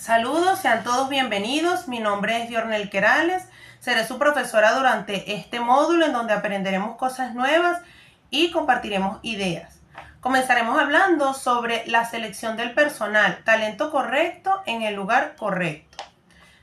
Saludos, sean todos bienvenidos. Mi nombre es Diornel Querales. Seré su profesora durante este módulo en donde aprenderemos cosas nuevas y compartiremos ideas. Comenzaremos hablando sobre la selección del personal, talento correcto en el lugar correcto.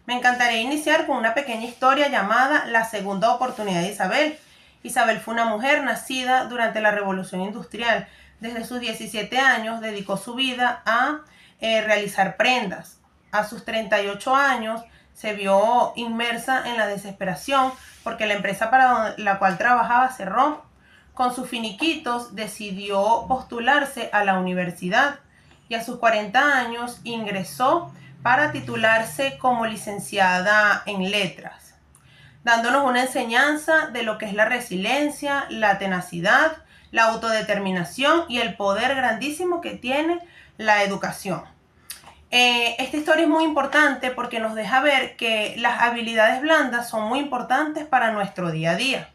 Me encantaría iniciar con una pequeña historia llamada La Segunda Oportunidad de Isabel. Isabel fue una mujer nacida durante la Revolución Industrial. Desde sus 17 años dedicó su vida a realizar prendas. A sus 38 años se vio inmersa en la desesperación porque la empresa para la cual trabajaba cerró. Con sus finiquitos decidió postularse a la universidad y a sus 40 años ingresó para titularse como licenciada en letras, dándonos una enseñanza de lo que es la resiliencia, la tenacidad, la autodeterminación y el poder grandísimo que tiene la educación. Esta historia es muy importante porque nos deja ver que las habilidades blandas son muy importantes para nuestro día a día.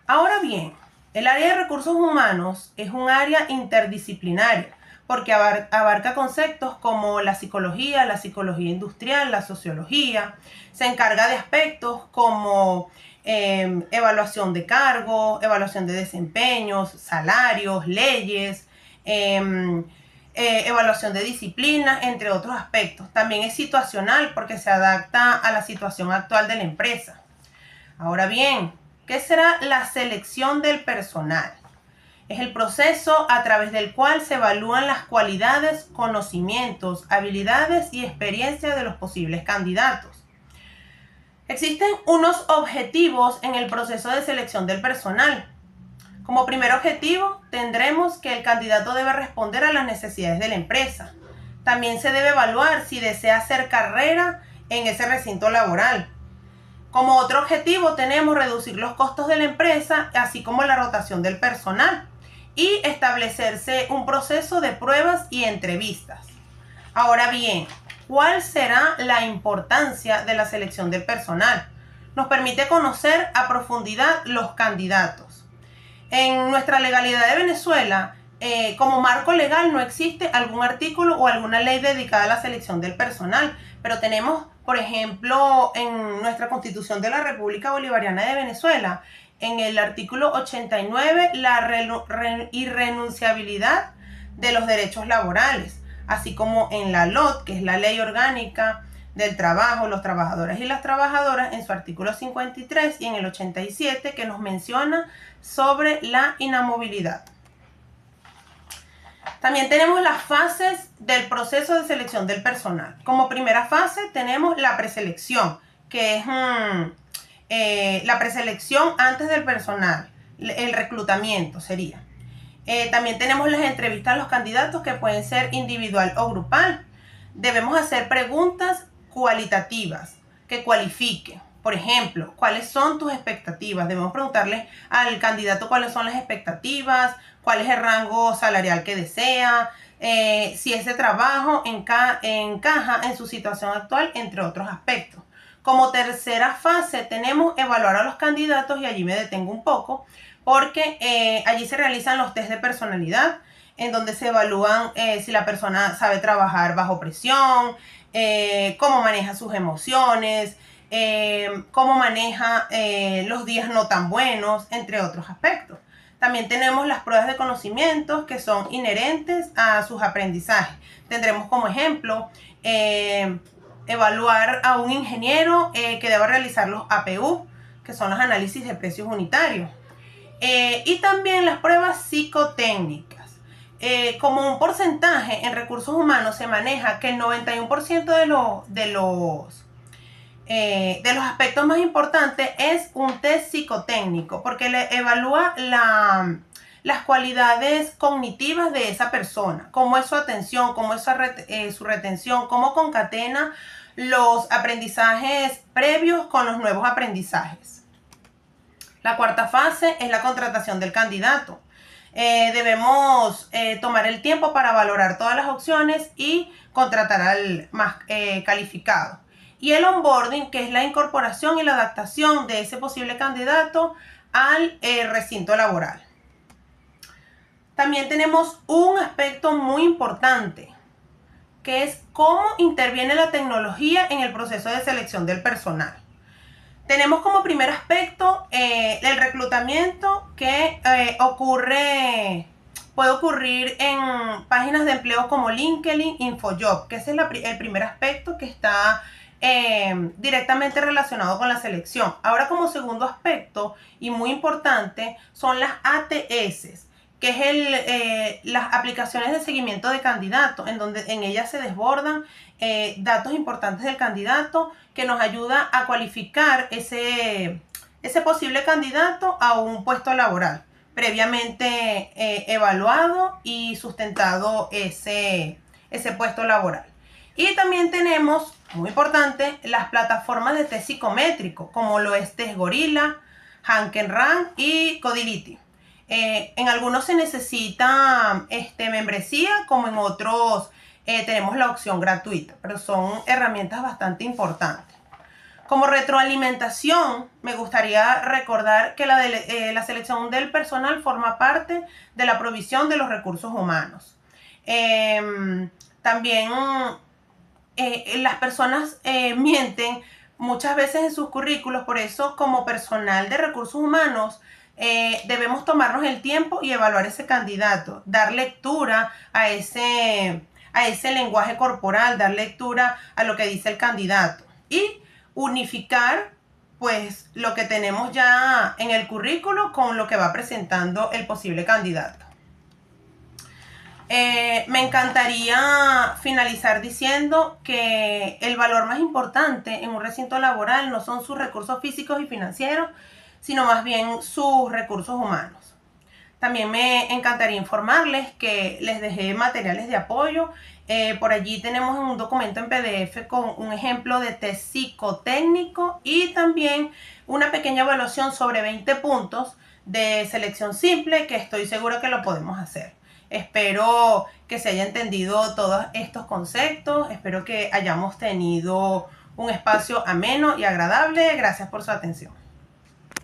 Ahora bien, el área de recursos humanos es un área interdisciplinaria porque abarca conceptos como la psicología industrial, la sociología. Se encarga de aspectos como evaluación de cargos, evaluación de desempeños, salarios, leyes, evaluación de disciplina, entre otros aspectos. También es situacional porque se adapta a la situación actual de la empresa. Ahora bien, ¿qué será la selección del personal? Es el proceso a través del cual se evalúan las cualidades, conocimientos, habilidades y experiencia de los posibles candidatos. Existen unos objetivos en el proceso de selección del personal. Como primer objetivo, tendremos que el candidato debe responder a las necesidades de la empresa. También se debe evaluar si desea hacer carrera en ese recinto laboral. Como otro objetivo tenemos reducir los costos de la empresa, así como la rotación del personal, y establecerse un proceso de pruebas y entrevistas. Ahora bien, ¿cuál será la importancia de la selección del personal? Nos permite conocer a profundidad los candidatos. En nuestra legalidad de Venezuela, como marco legal no existe algún artículo o alguna ley dedicada a la selección del personal, pero tenemos, por ejemplo, en nuestra Constitución de la República Bolivariana de Venezuela, en el artículo 89, la irrenunciabilidad de los derechos laborales, así como en la LOT, que es la Ley Orgánica del Trabajo, los trabajadores y las trabajadoras, en su artículo 53, y en el 87, que nos menciona sobre la inamovilidad. También tenemos las fases del proceso de selección del personal. Como primera fase tenemos la preselección, que es la preselección antes del personal, el reclutamiento sería. También tenemos las entrevistas a los candidatos, que pueden ser individual o grupal. Debemos hacer preguntas cualitativas que cualifiquen. Por ejemplo, ¿cuáles son tus expectativas? Debemos preguntarle al candidato cuáles son las expectativas, cuál es el rango salarial que desea, si ese trabajo encaja en su situación actual, entre otros aspectos. Como tercera fase tenemos evaluar a los candidatos, y allí me detengo un poco porque allí se realizan los test de personalidad, en donde se evalúan si la persona sabe trabajar bajo presión, cómo maneja sus emociones, cómo maneja los días no tan buenos, entre otros aspectos. También tenemos las pruebas de conocimientos que son inherentes a sus aprendizajes. Tendremos como ejemplo evaluar a un ingeniero que deba realizar los APU, que son los análisis de precios unitarios. Y también las pruebas psicotécnicas. Como un porcentaje en recursos humanos se maneja que el 91% de los aspectos más importantes es un test psicotécnico, porque le evalúa las cualidades cognitivas de esa persona, cómo es su atención, cómo es su retención, cómo concatena los aprendizajes previos con los nuevos aprendizajes. La cuarta fase es la contratación del candidato. Debemos tomar el tiempo para valorar todas las opciones y contratar al más calificado. Y el onboarding, que es la incorporación y la adaptación de ese posible candidato al recinto laboral. También tenemos un aspecto muy importante, que es cómo interviene la tecnología en el proceso de selección del personal. Tenemos como primer aspecto el reclutamiento que puede ocurrir en páginas de empleo como LinkedIn, InfoJob, que ese es el primer aspecto que está directamente relacionado con la selección. Ahora, como segundo aspecto y muy importante, son las ATS, que es las aplicaciones de seguimiento de candidatos, en donde en ellas se desbordan datos importantes del candidato que nos ayuda a cualificar ese posible candidato a un puesto laboral previamente evaluado y sustentado ese puesto laboral. Y también tenemos, muy importante, las plataformas de test psicométrico, como lo es Test Gorilla, HackerRank y Codility. En algunos se necesita membresía, como en otros tenemos la opción gratuita, pero son herramientas bastante importantes. Como retroalimentación, me gustaría recordar que la selección del personal forma parte de la provisión de los recursos humanos. También las personas mienten muchas veces en sus currículos, por eso como personal de recursos humanos debemos tomarnos el tiempo y evaluar ese candidato, dar lectura a ese lenguaje corporal, dar lectura a lo que dice el candidato y unificar pues lo que tenemos ya en el currículo con lo que va presentando el posible candidato. Me encantaría finalizar diciendo que el valor más importante en un recinto laboral no son sus recursos físicos y financieros, sino más bien sus recursos humanos. También me encantaría informarles que les dejé materiales de apoyo. Por allí tenemos un documento en PDF con un ejemplo de test psicotécnico y también una pequeña evaluación sobre 20 puntos de selección simple que estoy segura que lo podemos hacer. Espero que se haya entendido todos estos conceptos. Espero que hayamos tenido un espacio ameno y agradable. Gracias por su atención.